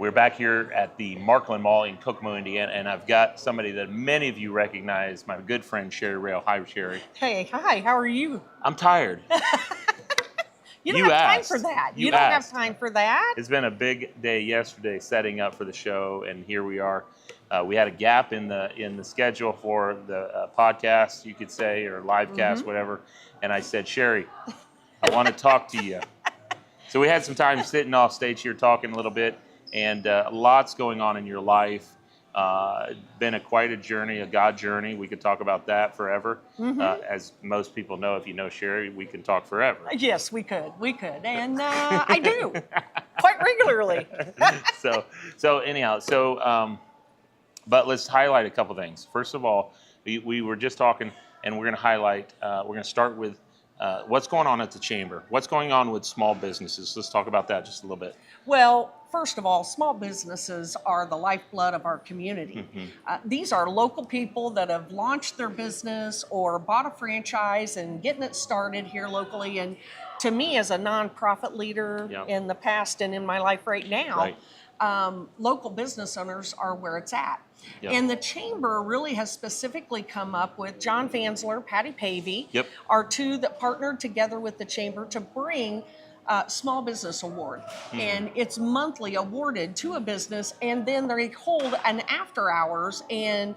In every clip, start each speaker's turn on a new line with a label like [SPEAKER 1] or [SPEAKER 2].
[SPEAKER 1] We're back here at the Markland Mall in Kokomo, Indiana, and I've got somebody that many of you recognize, my good friend Sherry Rail. Hi, Sherry.
[SPEAKER 2] Hey, hi, how are you?
[SPEAKER 1] I'm tired.
[SPEAKER 2] You don't have time for that. You don't have time for that.
[SPEAKER 1] It's been a big day yesterday setting up for the show, and here we are. We had a gap in the schedule for the podcast, you could say, or live cast, whatever. And I said, Sherry, I want to talk to you. So we had some time sitting off stage here talking a little bit, and lots going on in your life. Been quite a journey, a God journey. We could talk about that forever. As most people know, if you know Sherry, we can talk forever.
[SPEAKER 2] Yes, we could, and I do quite regularly.
[SPEAKER 1] so anyhow, but let's highlight a couple things. First of all, we were just talking, and we're going to highlight. We're going to start with what's going on at the chamber. What's going on with small businesses? Let's talk about that just a little bit.
[SPEAKER 2] Well, first of all, small businesses are the lifeblood of our community. These are local people that have launched their business or bought a franchise and getting it started here locally. And to me, as a nonprofit leader in the past and in my life right now, local business owners are where it's at. And the chamber really has specifically come up with John Vansler, Patty Pavey, are two that partnered together with the chamber to bring Small Business Award. And it's monthly awarded to a business, and then they hold an after hours and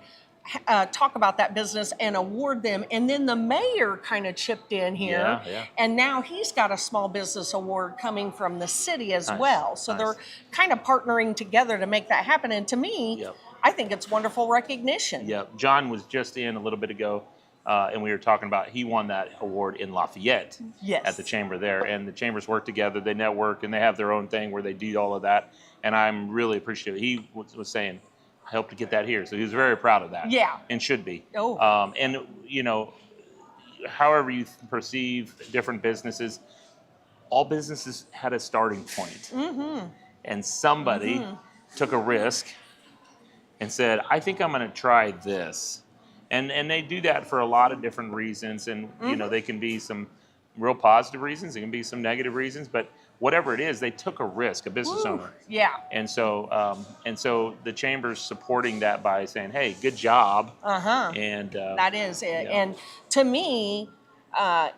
[SPEAKER 2] talk about that business and award them. And then the mayor kind of chipped in here, and now he's got a Small Business Award coming from the city as well. So they're kind of partnering together to make that happen. And to me, I think it's wonderful recognition.
[SPEAKER 1] John was just in a little bit ago, and we were talking about, he won that award in Lafayette at the chamber there. And the chambers work together, they network, and they have their own thing where they do all of that. And I'm really appreciative. He was saying, I hope to get that here. So he was very proud of that. And should be. And, you know, however you perceive different businesses, all businesses had a starting point. And somebody took a risk and said, I think I'm going to try this. And they do that for a lot of different reasons. And, you know, they can be some real positive reasons. It can be some negative reasons. But whatever it is, they took a risk, a business owner. And so the chamber's supporting that by saying, hey, good job. And
[SPEAKER 2] that is it. And to me,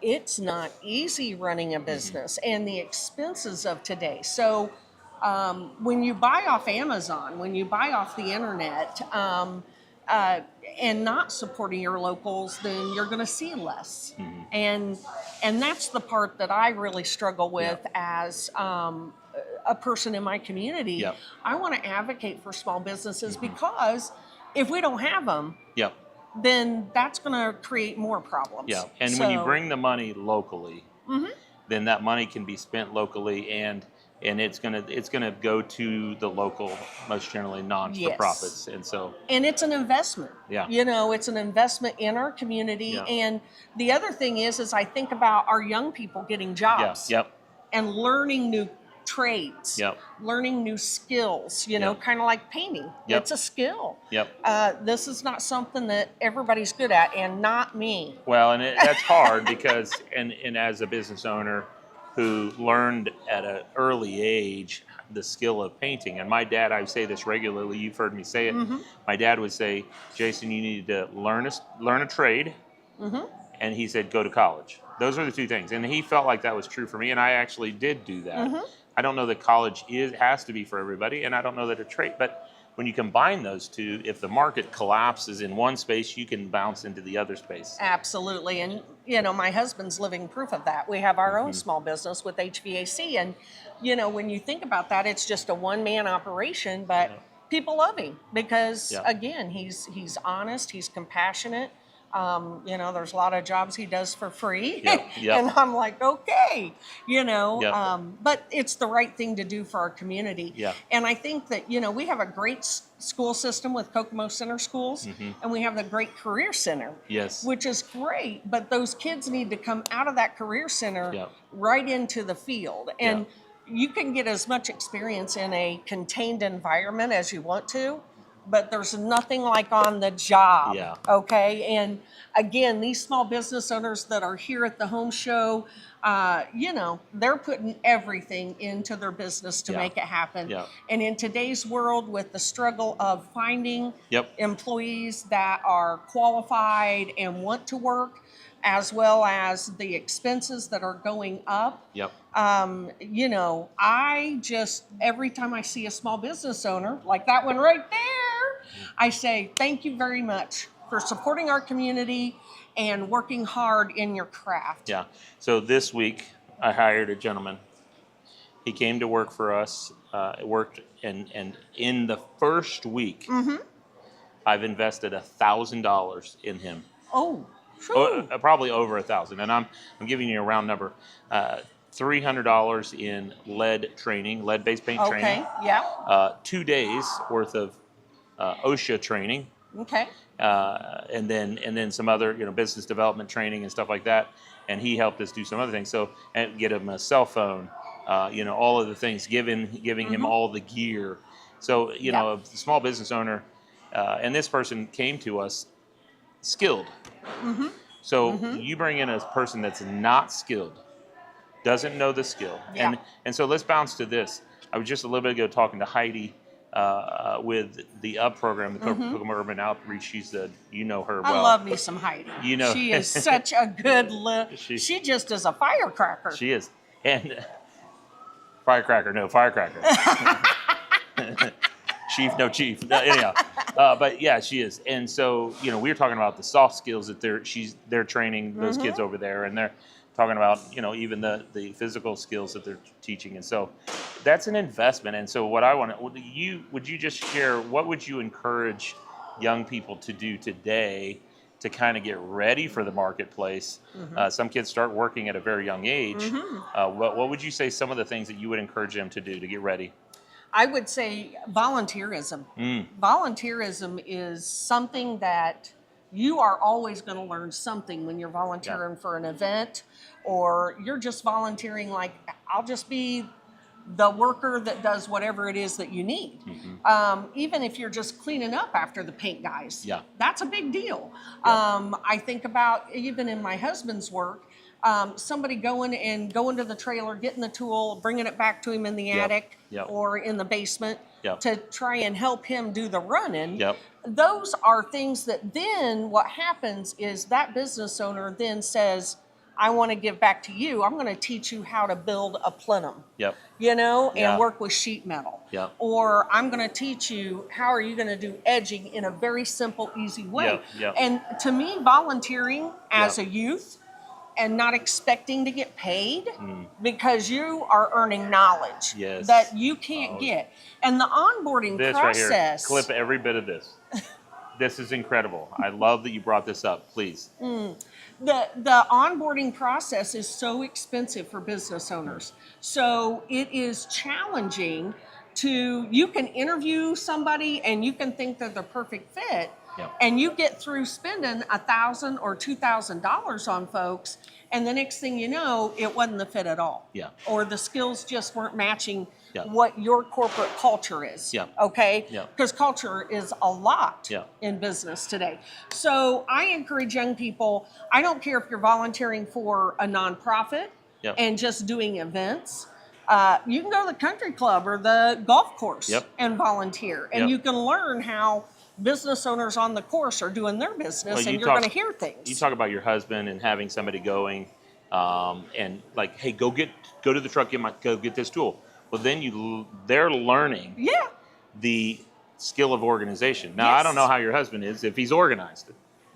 [SPEAKER 2] it's not easy running a business and the expenses of today. So when you buy off Amazon, when you buy off the internet, and not supporting your locals, then you're going to see less. And that's the part that I really struggle with as a person in my community. I want to advocate for small businesses because if we don't have them, then that's going to create more problems.
[SPEAKER 1] And when you bring the money locally, then that money can be spent locally, and it's gonna go to the local, most generally non-for-profits, and
[SPEAKER 2] it's an investment. You know, it's an investment in our community. And the other thing is I think about our young people getting jobs, and learning new trades, learning new skills. You know, kind of like painting. It's a skill. This is not something that everybody's good at, and not me.
[SPEAKER 1] Well, and that's hard because, and as a business owner who learned at an early age the skill of painting. And my dad, I say this regularly, you've heard me say it, my dad would say, Jason, you need to learn a trade, and he said, go to college. Those are the two things. And he felt like that was true for me, and I actually did do that. I don't know that college has to be for everybody, and I don't know that a trade, but when you combine those two, if the market collapses in one space, you can bounce into the other space.
[SPEAKER 2] Absolutely. And, you know, my husband's living proof of that. We have our own small business with HVAC. And, you know, when you think about that, it's just a one-man operation, but people love him because, again, he's honest, he's compassionate. You know, there's a lot of jobs he does for free. And I'm like, okay, you know, but it's the right thing to do for our community. And I think that, you know, we have a great school system with Kokomo Center Schools, and we have the great career center, which is great, but those kids need to come out of that career center right into the field. And you can get as much experience in a contained environment as you want to, but there's nothing like on the job.
[SPEAKER 1] Yeah.
[SPEAKER 2] Okay. And again, these small business owners that are here at the home show, they're putting everything into their business to make it happen.
[SPEAKER 1] Yeah.
[SPEAKER 2] And in today's world, with the struggle of finding employees that are qualified and want to work, as well as the expenses that are going up.
[SPEAKER 1] Yep.
[SPEAKER 2] I just, every time I see a small business owner, like that one right there, I say, thank you very much for supporting our community and working hard in your craft.
[SPEAKER 1] Yeah. So this week, I hired a gentleman. He came to work for us, worked, and in the first week, I've invested $1,000 in him.
[SPEAKER 2] Oh.
[SPEAKER 1] Probably over $1,000, and I'm giving you a round number. $300 in lead training, lead-based paint training.
[SPEAKER 2] Okay. Yeah.
[SPEAKER 1] 2 days worth of OSHA training.
[SPEAKER 2] Okay.
[SPEAKER 1] And then some other business development training and stuff like that. And he helped us do some other things. So and get him a cell phone, all of the things, giving him all the gear. So a small business owner, and this person came to us skilled. So you bring in a person that's not skilled, doesn't know the skill, and so let's bounce to this. I was just a little bit ago talking to Heidi with the UP program, the Kokomo Urban Outreach. She's her well.
[SPEAKER 2] I love me some Heidi. She is such a good she just is a firecracker.
[SPEAKER 1] She is, and firecracker. Chief, no chief. Anyhow, but yeah, she is. And so, we were talking about the soft skills that they're training those kids over there, and they're talking about, even the physical skills that they're teaching. And so that's an investment. And so what I want to, would you just share, what would you encourage young people to do today to kind of get ready for the marketplace? Some kids start working at a very young age. What would you say some of the things that you would encourage them to do to get ready?
[SPEAKER 2] I would say volunteerism. Volunteerism is something that you are always going to learn something when you're volunteering for an event, or you're just volunteering like, I'll just be the worker that does whatever it is that you need. Even if you're just cleaning up after the paint guys, that's a big deal. I think about, even in my husband's work, somebody going to the trailer, getting the tool, bringing it back to him in the attic or in the basement to try and help him do the running. Those are things that then what happens is that business owner then says, I want to give back to you. I'm going to teach you how to build a plenum, and work with sheet metal. Or I'm going to teach you how are you going to do edging in a very simple, easy way. And to me, volunteering as a youth and not expecting to get paid because you are earning knowledge that you can't get. And the onboarding process.
[SPEAKER 1] Right here, clip every bit of this. This is incredible. I love that you brought this up, please.
[SPEAKER 2] The onboarding process is so expensive for business owners. So it is challenging you can interview somebody and you can think they're the perfect fit. And you get through spending $1,000 or $2,000 on folks, and the next thing you know, it wasn't the fit at all. Or the skills just weren't matching what your corporate culture is. Okay? Because culture is a lot in business today. So I encourage young people, I don't care if you're volunteering for a nonprofit and just doing events. You can go to the country club or the golf course and volunteer, and you can learn how business owners on the course are doing their business, and you're going to hear things.
[SPEAKER 1] You talk about your husband and having somebody going, and like, hey, go to the truck, go get this tool. Well, then they're learning the skill of organization. Now, I don't know how your husband is, if he's organized.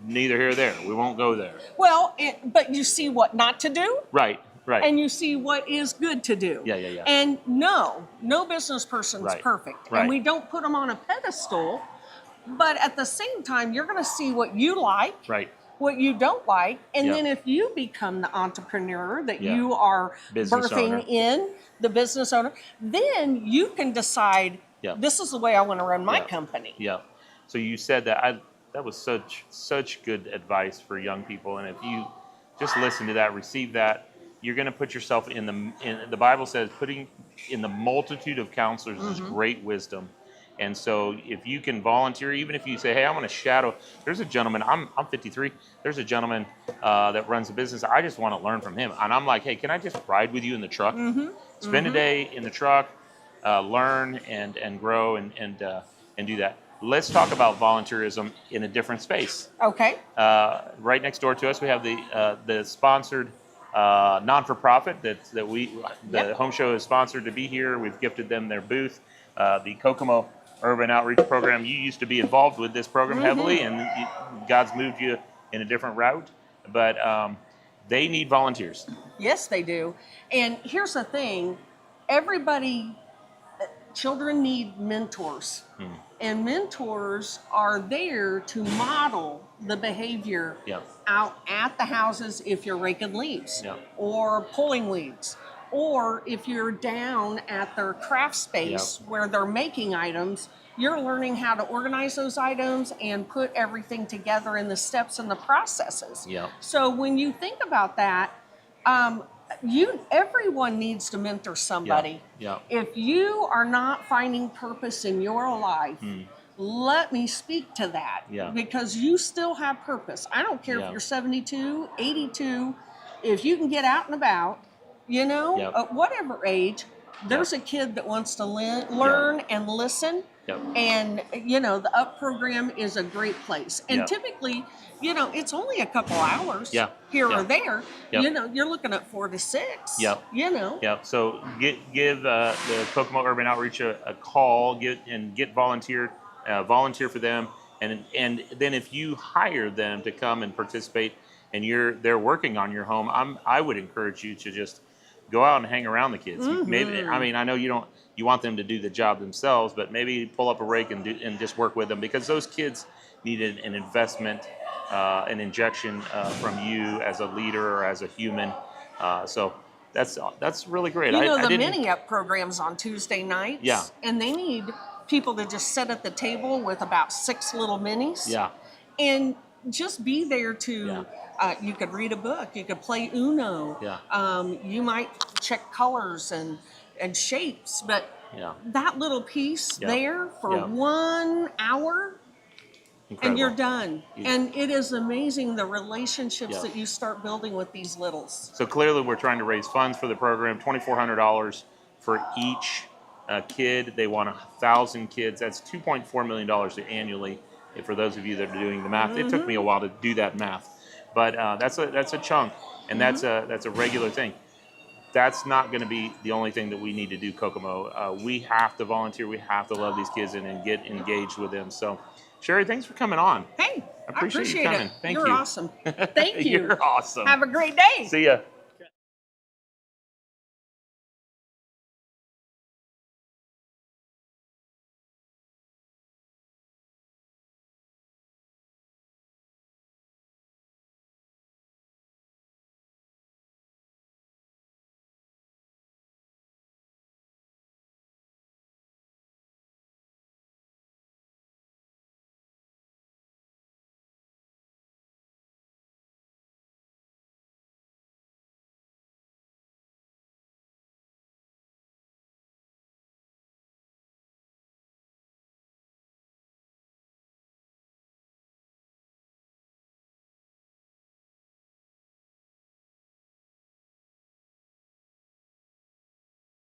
[SPEAKER 1] Neither here or there. We won't go there.
[SPEAKER 2] Well, but you see what not to do.
[SPEAKER 1] Right.
[SPEAKER 2] And you see what is good to do. And no business person's perfect. And we don't put them on a pedestal. But at the same time, you're going to see what you like, what you don't like. And then if you become the entrepreneur that you are birthing in, the business owner, then you can decide, this is the way I want to run my company.
[SPEAKER 1] So you said that. That was such good advice for young people. And if you just listen to that, receive that, you're going to put yourself in the Bible says, putting in the multitude of counselors is great wisdom. And so if you can volunteer, even if you say, hey, I'm going to shadow, there's a gentleman, I'm 53, there's a gentleman that runs a business. I just want to learn from him. And I'm like, hey, can I just ride with you in the truck? Spend a day in the truck, learn and grow and do that. Let's talk about volunteerism in a different space.
[SPEAKER 2] Okay.
[SPEAKER 1] Right next door to us, we have the sponsored non-for-profit the home show is sponsored to be here. We've gifted them their booth. The Kokomo Urban Outreach Program. You used to be involved with this program heavily, and God's moved you in a different route. But they need volunteers.
[SPEAKER 2] Yes, they do. And here's the thing: children need mentors. And mentors are there to model the behavior out at the houses if you're raking leaves or pulling weeds, or if you're down at their craft space where they're making items, you're learning how to organize those items and put everything together in the steps and the processes. So when you think about that, everyone needs to mentor somebody. If you are not finding purpose in your life, let me speak to that, because you still have purpose. I don't care if you're 72, 82, if you can get out and about, at whatever age, there's a kid that wants to learn and listen. And, the UP program is a great place. And typically, it's only a couple hours here or there. You're looking at 4 to 6.
[SPEAKER 1] So give the Kokomo Urban Outreach a call, get volunteer for them. And then if you hire them to come and participate and they're working on your home, I would encourage you to just go out and hang around the kids. Maybe, I know you want them to do the job themselves, but maybe pull up a rake and just work with them, because those kids need an investment, an injection from you as a leader or as a human. So that's really great.
[SPEAKER 2] The mini up programs on Tuesday nights. And they need people to just sit at the table with about 6 little minis. And just be there to. You could read a book. You could play Uno. You might check colors and shapes, but that little piece there for 1 hour, incredible. And you're done. And it is amazing the relationships that you start building with these littles.
[SPEAKER 1] So clearly we're trying to raise funds for the program, $2,400 for each kid. They want 1,000 kids. That's $2.4 million annually. For those of you that are doing the math, it took me a while to do that math. But that's a chunk, and that's a regular thing. That's not going to be the only thing that we need to do, Kokomo. We have to volunteer. We have to love these kids and get engaged with them. So, Sherry, thanks for coming on.
[SPEAKER 2] Hey, I appreciate
[SPEAKER 1] you coming.
[SPEAKER 2] it.
[SPEAKER 1] Thank
[SPEAKER 2] You're
[SPEAKER 1] you.
[SPEAKER 2] awesome. Thank you.
[SPEAKER 1] You're awesome.
[SPEAKER 2] Have a great day.
[SPEAKER 1] See ya.